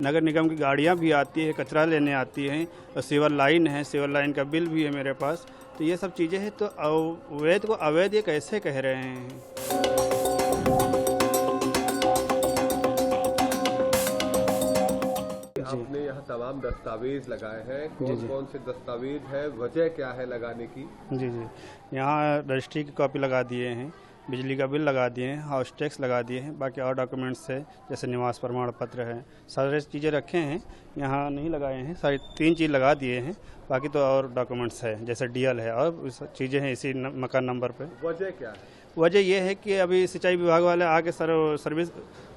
नगर निगम की गाड़ियाँ भी आती है, कचरा लेने आती हैं, और सीवर लाइन है, सीवर लाइन का बिल भी है मेरे पास। तो ये सब चीज़ें हैं, तो अवैध को अवैध ये कैसे कह रहे हैं? आपने यहाँ तमाम दस्तावेज लगाए हैं, कौन कौन से दस्तावेज है, वजह क्या है लगाने की? जी जी, यहाँ रजिस्ट्री की कॉपी लगा दिए हैं, बिजली का बिल लगा दिए हैं, हाउस टैक्स लगा दिए हैं, बाकी और डॉक्यूमेंट्स है जैसे निवास प्रमाण पत्र है, सारे चीज़ें रखे हैं, यहाँ नहीं लगाए हैं, सारी 3 चीज़ लगा दिए हैं, बाकी तो और डॉक्यूमेंट्स है जैसे डीएल है और चीज़ें हैं इसी मकान नंबर पे। वजह क्या है? वजह यह है कि अभी सिंचाई विभाग वाले आके सर्विस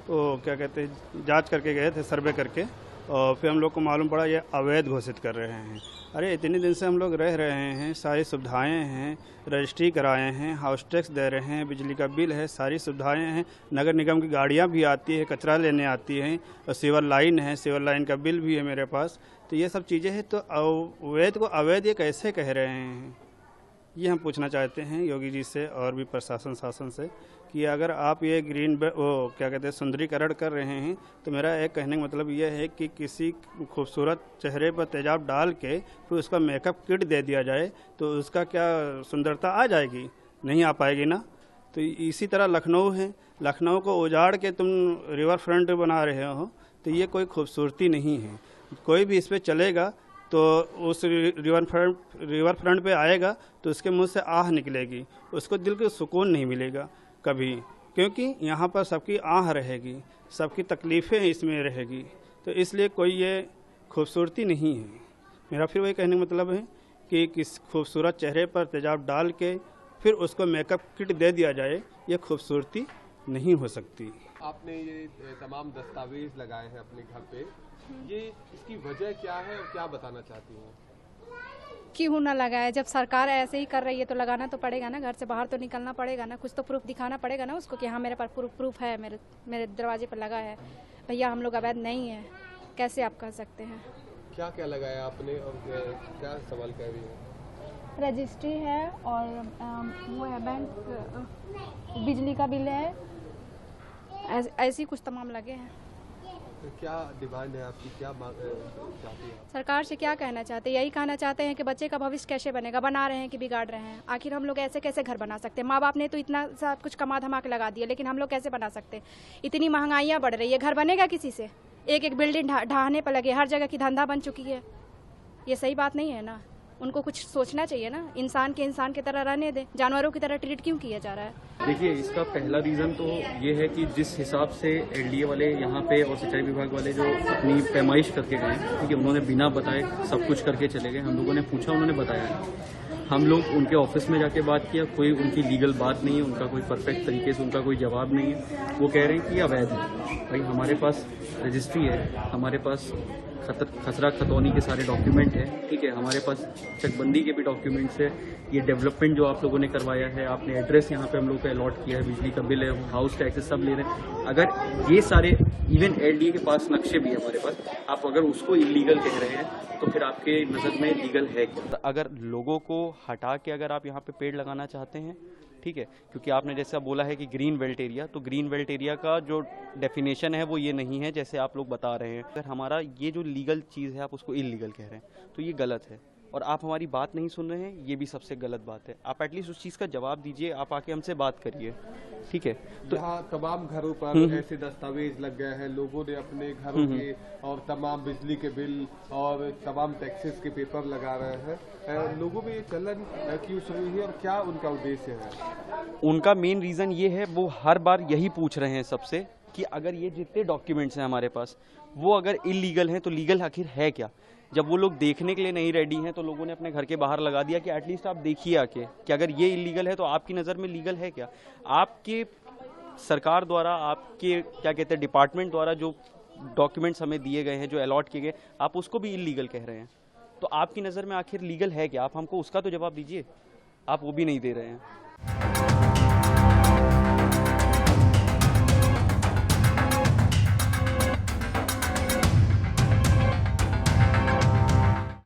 वो क्या कहते हैं जांच करके गए थे, सर्वे करके, और फिर हम लोग को मालूम पड़ा ये अवैध घोषित कर रहे हैं। अरे इतने दिन से हम लोग रह रहे हैं, सारी सुविधाएं हैं, रजिस्ट्री कराए हैं, हाउस टैक्स दे रहे हैं, बिजली का बिल है, सारी सुविधाएं हैं, नगर निगम की गाड़ियां भी आती है, कचरा लेने आती हैं, और सीवर लाइन है, सीवर लाइन का बिल भी है मेरे पास। तो ये सब चीज़ें हैं, तो अवैध को अवैध ये कैसे कह रहे हैं? ये हम पूछना चाहते हैं योगी जी से और भी प्रशासन शासन से कि अगर आप ये वो क्या कहते हैं सुंदरीकरण कर रहे हैं, तो मेरा एक कहने का मतलब ये है कि किसी खूबसूरत चेहरे पर तेजाब डाल के फिर उसका मेकअप किट दे दिया जाए तो उसका क्या सुंदरता आ जाएगी? नहीं आ पाएगी ना। तो इसी तरह लखनऊ है, लखनऊ को उजाड़ के तुम रिवर फ्रंट बना रहे हो, तो ये कोई खूबसूरती नहीं है। कोई भी इस पर चलेगा तो उस रिवर फ्रंट पे आएगा तो उसके मुंह से आह निकलेगी, उसको दिल को सुकून नहीं मिलेगा कभी, क्योंकि यहाँ पर सबकी आह रहेगी, सबकी तकलीफ़ें इसमें रहेगी। तो इसलिए कोई ये खूबसूरती नहीं है। मेरा फिर वही कहने का मतलब है कि किस खूबसूरत चेहरे पर तेजाब डाल के फिर उसको मेकअप किट दे दिया जाए, ये खूबसूरती नहीं हो सकती। आपने ये तमाम दस्तावेज लगाए हैं अपने घर पे, ये इसकी वजह क्या है और क्या बताना चाहती हैं? क्यों ना लगाए? जब सरकार ऐसे ही कर रही है तो लगाना तो पड़ेगा ना, घर से बाहर तो निकलना पड़ेगा ना, कुछ तो प्रूफ दिखाना पड़ेगा ना उसको कि हाँ मेरे पास प्रूफ है, मेरे दरवाजे पर लगा है। भैया हम लोग अवैध नहीं है, कैसे आप कह सकते हैं? क्या क्या लगाया आपने और क्या सवाल कह रही है? रजिस्ट्री है और वो है बैंक, बिजली का बिल है, ऐसी कुछ तमाम लगे हैं। तो क्या डिमांड है आपकी, क्या चाहती है? सरकार से क्या कहना चाहते हैं? यही कहना चाहते हैं कि बच्चे का भविष्य कैसे बनेगा, बना रहे हैं कि बिगाड़ रहे हैं। आखिर हम लोग ऐसे कैसे घर बना सकते हैं? माँ बाप ने तो इतना सब कुछ कमा धमा के लगा दिया, लेकिन हम लोग कैसे बना सकते हैं? इतनी महंगाइयाँ बढ़ रही है, घर बनेगा किसी से? एक एक बिल्डिंग ढाहने पर लगे, हर जगह की धंधा बन चुकी है। ये सही बात नहीं है ना। उनको कुछ सोचना चाहिए ना, इंसान की तरह रहने दें, जानवरों की तरह ट्रीट क्यों किया जा रहा है? देखिए, इसका पहला रीज़न तो ये है कि जिस हिसाब से एलडीए वाले यहाँ पे और सिंचाई विभाग वाले जो अपनी पैमाइश करके गए, क्योंकि उन्होंने बिना बताए सब कुछ करके चले गए। हम लोगों ने पूछा, उन्होंने बताया है। हम लोग उनके ऑफिस में जाके बात किया, कोई उनकी लीगल बात नहीं है, उनका कोई परफेक्ट तरीके से उनका कोई जवाब नहीं है। वो कह रहे हैं कि अवैध है। भाई हमारे पास रजिस्ट्री है, हमारे पास खसरा खतौनी के सारे डॉक्यूमेंट है, ठीक है, हमारे पास चकबंदी के भी डॉक्यूमेंट्स है। ये डेवलपमेंट जो आप लोगों ने करवाया है, आपने एड्रेस यहाँ पे हम लोग को अलॉट किया है, बिजली का बिल है, हाउस टैक्स सब ले रहे हैं। अगर ये सारे इवन एलडीए के पास नक्शे भी है हमारे पास, आप अगर उसको इलीगल कह रहे हैं तो फिर आपके नज़र में लीगल है क्या? अगर लोगों को हटा के अगर आप यहाँ पे पेड़ लगाना चाहते हैं, ठीक है, क्योंकि आपने जैसा बोला है कि ग्रीन बेल्ट एरिया, तो ग्रीन बेल्ट एरिया का जो डेफिनेशन है वो ये नहीं है जैसे आप लोग बता रहे हैं। अगर हमारा ये जो लीगल चीज़ है आप उसको इलीगल कह रहे हैं तो ये गलत है, और आप हमारी बात नहीं सुन रहे हैं, ये भी सबसे गलत बात है। आप एटलीस्ट उस चीज़ का जवाब दीजिए, आप आके हमसे बात करिए, ठीक है। तो यहाँ तमाम घरों पर ऐसे दस्तावेज लग गए हैं, लोगों ने अपने घरों के और तमाम बिजली के बिल और तमाम टैक्सेस के पेपर लगा रहे हैं। लोगों में ये चलन क्यों शुरू हुई है और क्या उनका उद्देश्य है? उनका मेन रीज़न ये है, वो हर बार यही पूछ रहे हैं सबसे कि अगर ये जितने डॉक्यूमेंट्स हैं हमारे पास वो अगर इलीगल हैं तो लीगल आखिर है क्या? जब वो लोग देखने के लिए नहीं रेडी हैं तो लोगों ने अपने घर के बाहर लगा दिया कि एटलीस्ट आप देखिए आके कि अगर ये इलीगल है तो आपकी नज़र में लीगल है क्या? आपके सरकार द्वारा, आपके क्या कहते हैं डिपार्टमेंट द्वारा जो डॉक्यूमेंट्स हमें दिए गए हैं, जो अलॉट किए गए, आप उसको भी इलीगल कह रहे हैं, तो आपकी नज़र में आखिर लीगल है क्या? आप हमको उसका तो जवाब दीजिए, आप वो भी नहीं दे रहे हैं।